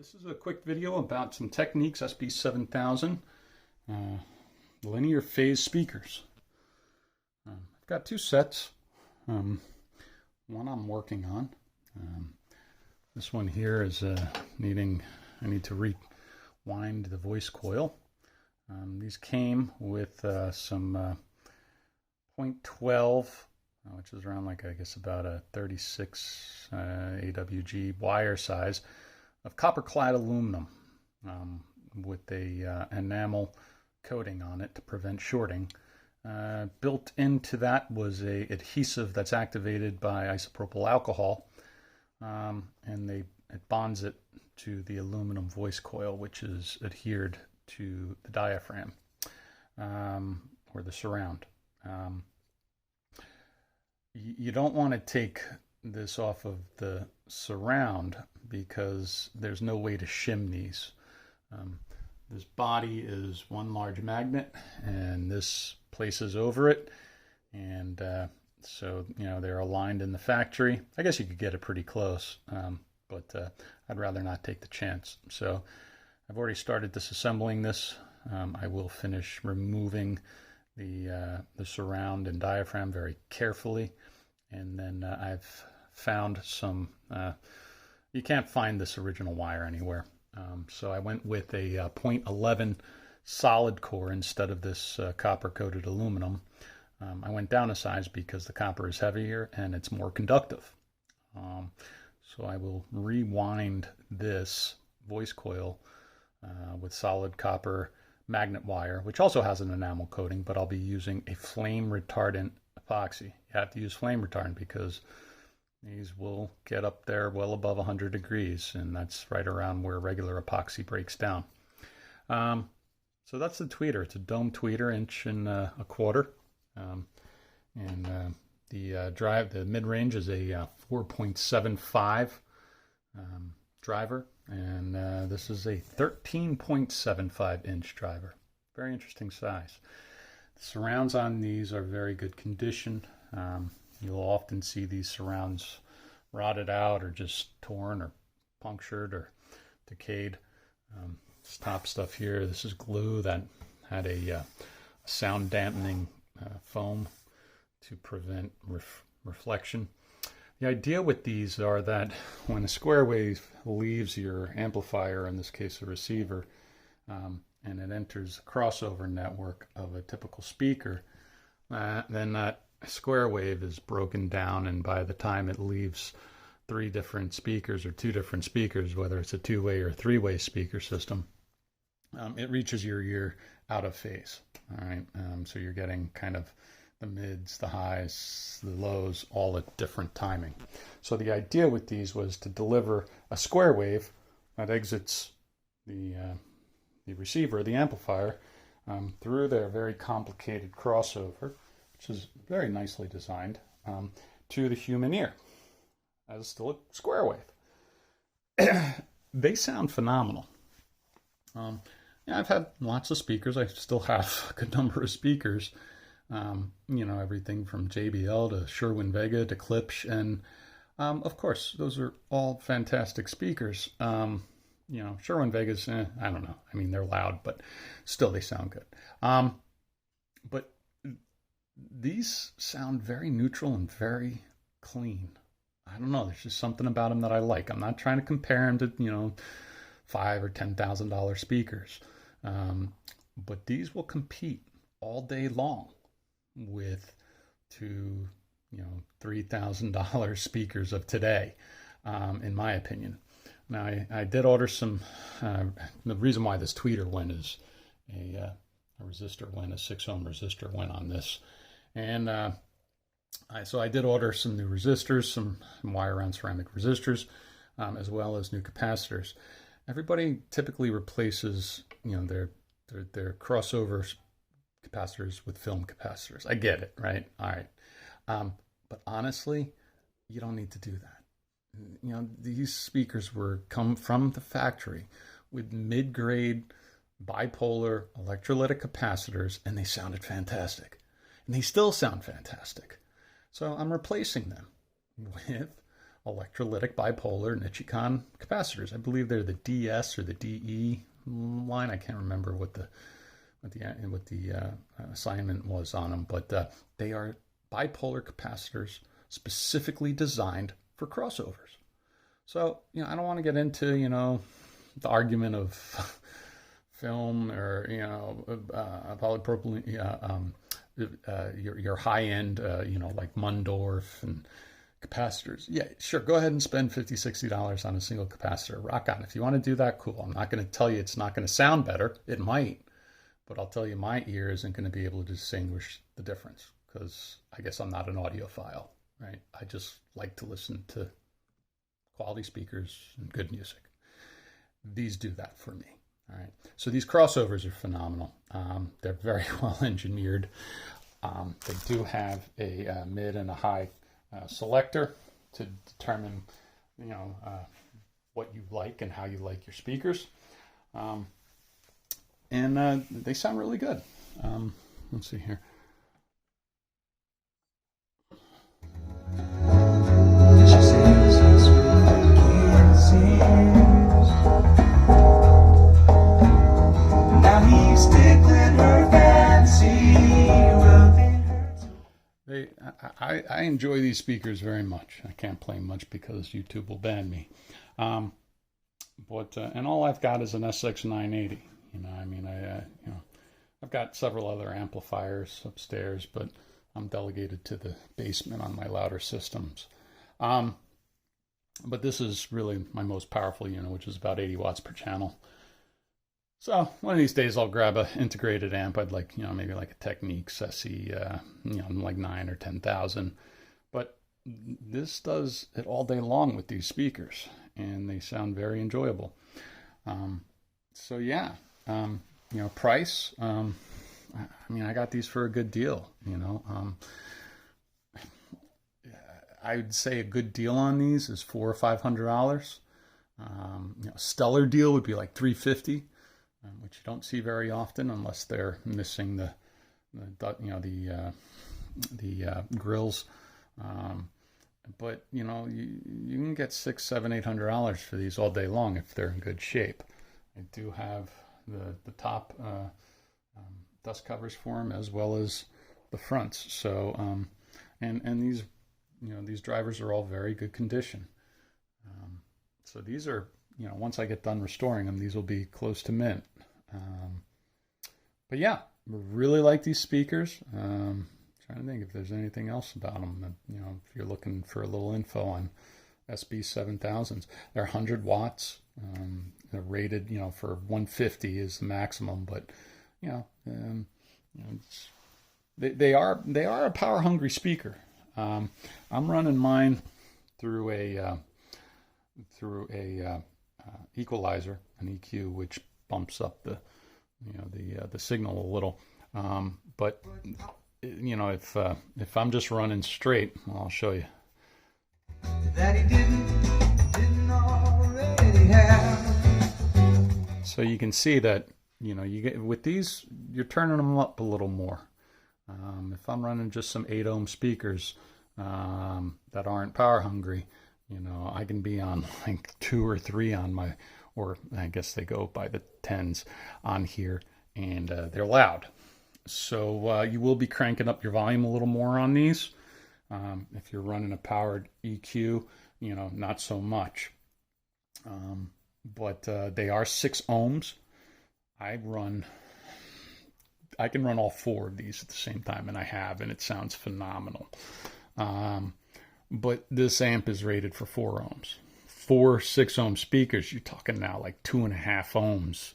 This is a quick video about some Technics SB 7000 linear phase speakers. I've got two sets. One I'm working on. This one here is I need to rewind the voice coil. These came with some .12, which is around like I guess about a 36 AWG wire size, of copper-clad aluminum with a enamel coating on it to prevent shorting. Built into that was a adhesive that's activated by isopropyl alcohol, and it bonds it to the aluminum voice coil, which is adhered to the diaphragm or the surround. You don't want to take this off of the surround because there's no way to shim these. This body is one large magnet and this places over it, and so they're aligned in the factory. I guess you could get it pretty close, but I'd rather not take the chance. So I've already started disassembling this. I will finish removing the surround and diaphragm very carefully, and then I've found some you can't find this original wire anywhere, so I went with a .11 solid core instead of this copper coated aluminum. I went down a size because the copper is heavier and it's more conductive. So I will rewind this voice coil with solid copper magnet wire, which also has an enamel coating, but I'll be using a flame retardant epoxy. You have to use flame retardant because these will get up there well above 100 degrees, and that's right around where regular epoxy breaks down. So that's the tweeter. It's a dome tweeter, 1.25 inches. The mid-range is a 4.75 driver, and this is a 13.75 inch driver. Very interesting size. The surrounds on these are very good condition. You'll often see these surrounds rotted out or just torn or punctured or decayed. This top stuff here, this is glue that had a sound dampening foam to prevent reflection. The idea with these are that when a square wave leaves your amplifier, in this case a receiver, and it enters the crossover network of a typical speaker, then that square wave is broken down, and by the time it leaves three different speakers or two different speakers, whether it's a two-way or three-way speaker system, it reaches your ear out of phase. All right, so you're getting kind of the mids, the highs, the lows, all at different timing. So the idea with these was to deliver a square wave that exits the receiver, the amplifier, through their very complicated crossover, which is very nicely designed, to the human ear as still a square wave. They sound phenomenal. I've had lots of speakers. I still have a good number of speakers. Everything from JBL to Sherwin-Vega to Klipsch, and of course, those are all fantastic speakers. Sherwin-Vega's, I don't know. I mean, they're loud, but still they sound good. But these sound very neutral and very clean. I don't know. There's just something about them that I like. I'm not trying to compare them to, $5,000 or $10,000 speakers. But these will compete all day long with $3,000 speakers of today, in my opinion. Now, I did order some. The reason why this tweeter went is a resistor went, a 6-ohm resistor went on this, and so I did order some new resistors, some wire-wound ceramic resistors, as well as new capacitors. Everybody typically replaces, their crossover capacitors with film capacitors. I get it, right? All right, but honestly, you don't need to do that. These speakers come from the factory with mid-grade bipolar electrolytic capacitors, and they sounded fantastic, and they still sound fantastic. So I'm replacing them with electrolytic bipolar Nichicon capacitors. I believe they're the DS or the DE line. I can't remember what the assignment was on them, but they are bipolar capacitors specifically designed for crossovers. So, I don't want to get into, the argument of film or, polypropylene, your high-end, like Mundorf and capacitors. Yeah, sure, go ahead and spend $50, $60 on a single capacitor. Rock on. If you want to do that, cool. I'm not going to tell you it's not going to sound better. It might, but I'll tell you my ear isn't going to be able to distinguish the difference because I guess I'm not an audiophile, right? I just like to listen to quality speakers and good music. These do that for me. All right. So these crossovers are phenomenal. They're very well engineered. They do have a mid and a high selector to determine, what you like and how you like your speakers. And they sound really good. Let's see here. I enjoy these speakers very much. I can't play much because YouTube will ban me. And all I've got is an SX980. I've got several other amplifiers upstairs, but I'm delegated to the basement on my louder systems. But this is really my most powerful unit, which is about 80 watts per channel. So one of these days I'll grab an integrated amp. I'd like, maybe like a Technics SB, like 9 or 10,000. But this does it all day long with these speakers, and they sound very enjoyable. Price. I got these for a good deal. I would say a good deal on these is $400 or $500. Stellar deal would be like $350. Which you don't see very often unless they're missing the grills. But you can get $600, $700, $800 for these all day long if they're in good shape. I do have the top dust covers for them as well as the fronts. So and these these drivers are all very good condition. So these are once I get done restoring them, these will be close to mint. But yeah, really like these speakers. Trying to think if there's anything else about them. If you're looking for a little info on SB 7000s, they're 100 watts. They're rated, for 150 is the maximum, but they are a power hungry speaker. I'm running mine through a equalizer, an EQ, which bumps up the signal a little. But if I'm just running straight, well, I'll show you. That he didn't already have. So you can see that you get with these, you're turning them up a little more. If I'm running just some 8 ohm speakers that aren't power hungry, I can be on like 2 or 3 on my, or I guess they go by the 10s on here, and they're loud. So you will be cranking up your volume a little more on these. If you're running a powered EQ, not so much. But they are 6 ohms. I can run all 4 of these at the same time, and I have, and it sounds phenomenal. But this amp is rated for 4 ohms. 4 6 ohm speakers, you're talking now like 2.5 ohms.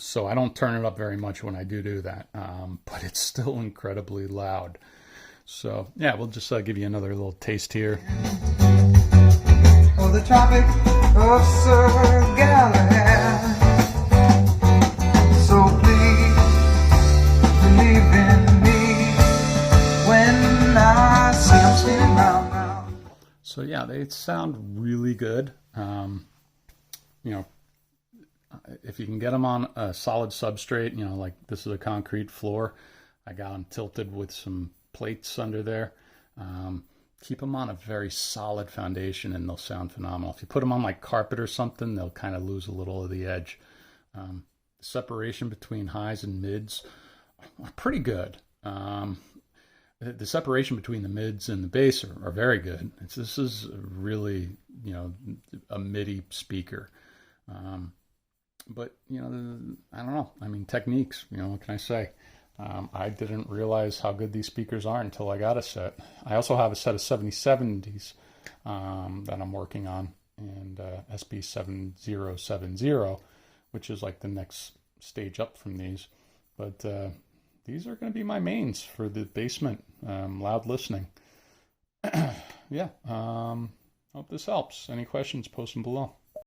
So I don't turn it up very much when I do that, but it's still incredibly loud. So yeah, we'll just give you another little taste here. Oh, the Tropic of Sir Galahad. So please believe in me when I say I'm spinning round round. So yeah, they sound really good. If you can get them on a solid substrate, like this is a concrete floor. I got them tilted with some plates under there. keep them on a very solid foundation and they'll sound phenomenal. If you put them on like carpet or something, they'll kind of lose a little of the edge. The separation between highs and mids are pretty good. The separation between the mids and the bass are very good. This is really, a MIDI speaker. But, I don't know. I mean, Technics, what can I say? I didn't realize how good these speakers are until I got a set. I also have a set of 7070s that I'm working on, and SB 7070, which is like the next stage up from these. But these are going to be my mains for the basement loud listening. Yeah, hope this helps. Any questions, post them below.